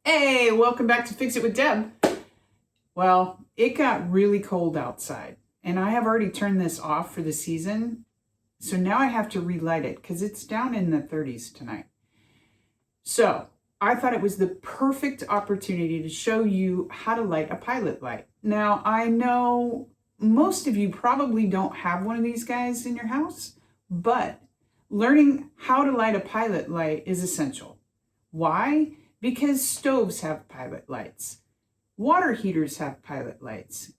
Hey, welcome back to Fix It with Deb. Well, it got really cold outside, and I have already turned this off for the season. So now I have to relight it because it's down in the 30s tonight. So I thought it was the perfect opportunity to show you how to light a pilot light. Now, I know most of you probably don't have one of these guys in your house, but learning how to light a pilot light is essential. Why? Because stoves have pilot lights. Water heaters have pilot lights.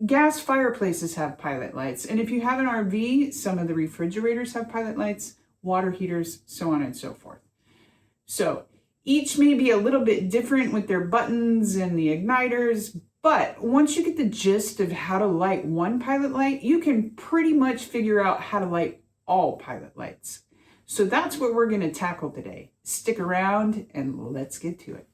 Gas fireplaces have pilot lights. And if you have an RV, some of the refrigerators have pilot lights, water heaters, so on and so forth. So each may be a little bit different with their buttons and the igniters, but once you get the gist of how to light one pilot light, you can pretty much figure out how to light all pilot lights. So that's what we're going to tackle today. Stick around and let's get to it.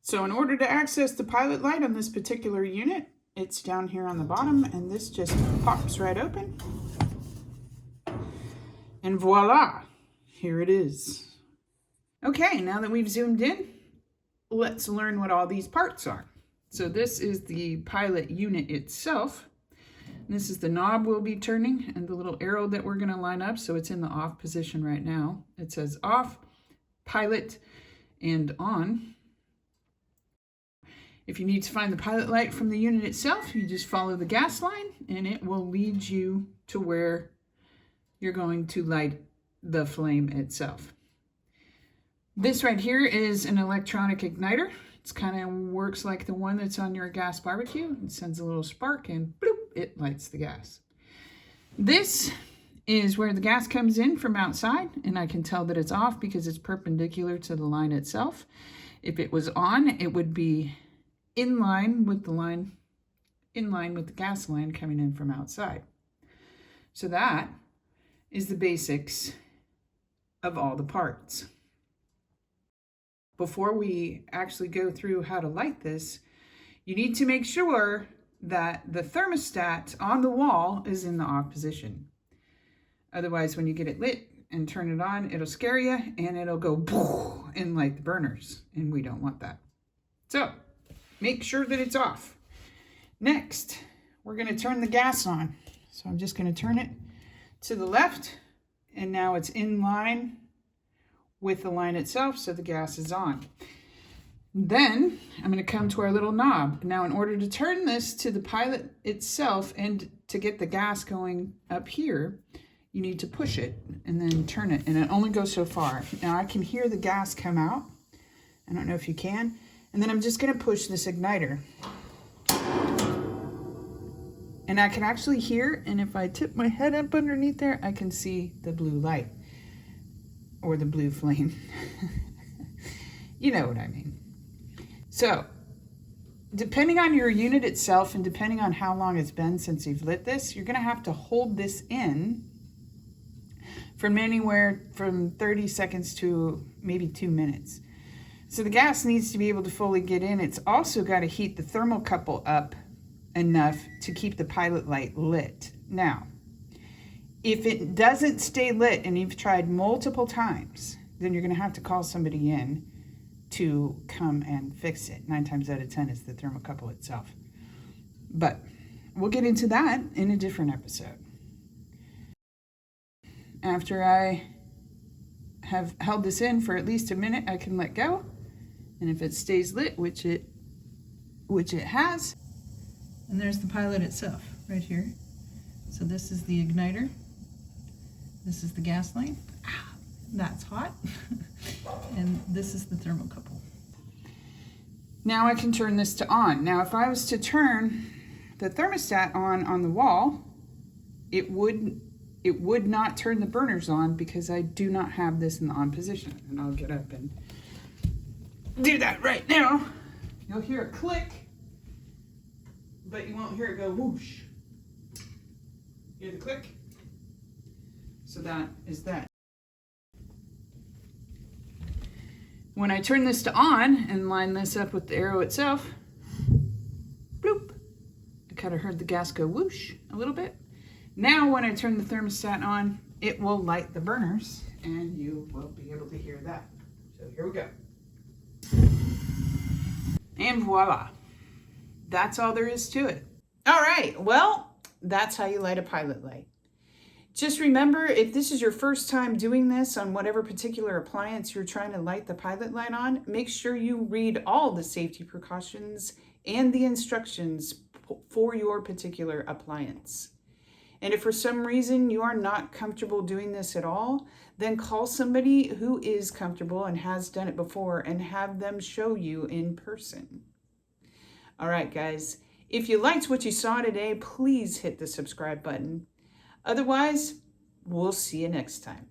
So in order to access the pilot light on this particular unit, it's down here on the bottom, and this just pops right open. And voila, here it is. Okay, now that we've zoomed in, let's learn what all these parts are. So this is the pilot unit itself. And this is the knob we'll be turning and the little arrow that we're going to line up. So it's in the off position right now. It says off, pilot, and on. If you need to find the pilot light from the unit itself, you just follow the gas line and it will lead you to where you're going to light the flame itself. This right here is an electronic igniter. It kind of works like the one that's on your gas barbecue. It sends a little spark and bloop, it lights the gas. This is where the gas comes in from outside, and I can tell that it's off because it's perpendicular to the line itself. If it was on, it would be in line with the gas line coming in from outside. So that is the basics of all the parts. Before we actually go through how to light this, you need to make sure that the thermostat on the wall is in the off position. Otherwise, when you get it lit and turn it on, it'll scare you and it'll go boo and light the burners, and we don't want that. So make sure that it's off. Next, we're going to turn the gas on. So I'm just going to turn it to the left, and now it's in line with the line itself, so the gas is on. Then I'm going to come to our little knob. Now, in order to turn this to the pilot itself and to get the gas going up here, you need to push it and then turn it, and it only goes so far. Now I can hear the gas come out. I don't know if you can. And then I'm just going to push this igniter. And I can actually hear, and if I tip my head up underneath there, I can see the blue light. Or the blue flame. You know what I mean. So, depending on your unit itself and depending on how long it's been since you've lit this, you're going to have to hold this in from anywhere from 30 seconds to maybe 2 minutes. So the gas needs to be able to fully get in. It's also got to heat the thermocouple up enough to keep the pilot light lit. Now, if it doesn't stay lit and you've tried multiple times, then you're going to have to call somebody in to come and fix it. 9 times out of 10 is the thermocouple itself. But we'll get into that in a different episode. After I have held this in for at least a minute, I can let go. And if it stays lit, which it has, and there's the pilot itself right here. So this is the igniter. This is the gas line. That's hot. And this is the thermocouple. Now I can turn this to on. Now if I was to turn the thermostat on the wall, it would not turn the burners on because I do not have this in the on position. And I'll get up and do that right now. You'll hear a click, but you won't hear it go whoosh. Hear the click? So that is that. When I turn this to on and line this up with the arrow itself, bloop, I kind of heard the gas go whoosh a little bit. Now when I turn the thermostat on, it will light the burners and you will be able to hear that. So here we go. And voila. That's all there is to it. All right, well, that's how you light a pilot light. Just remember, if this is your first time doing this on whatever particular appliance you're trying to light the pilot light on, make sure you read all the safety precautions and the instructions for your particular appliance. And if for some reason you are not comfortable doing this at all, then call somebody who is comfortable and has done it before and have them show you in person. All right, guys, if you liked what you saw today, please hit the subscribe button. Otherwise, we'll see you next time.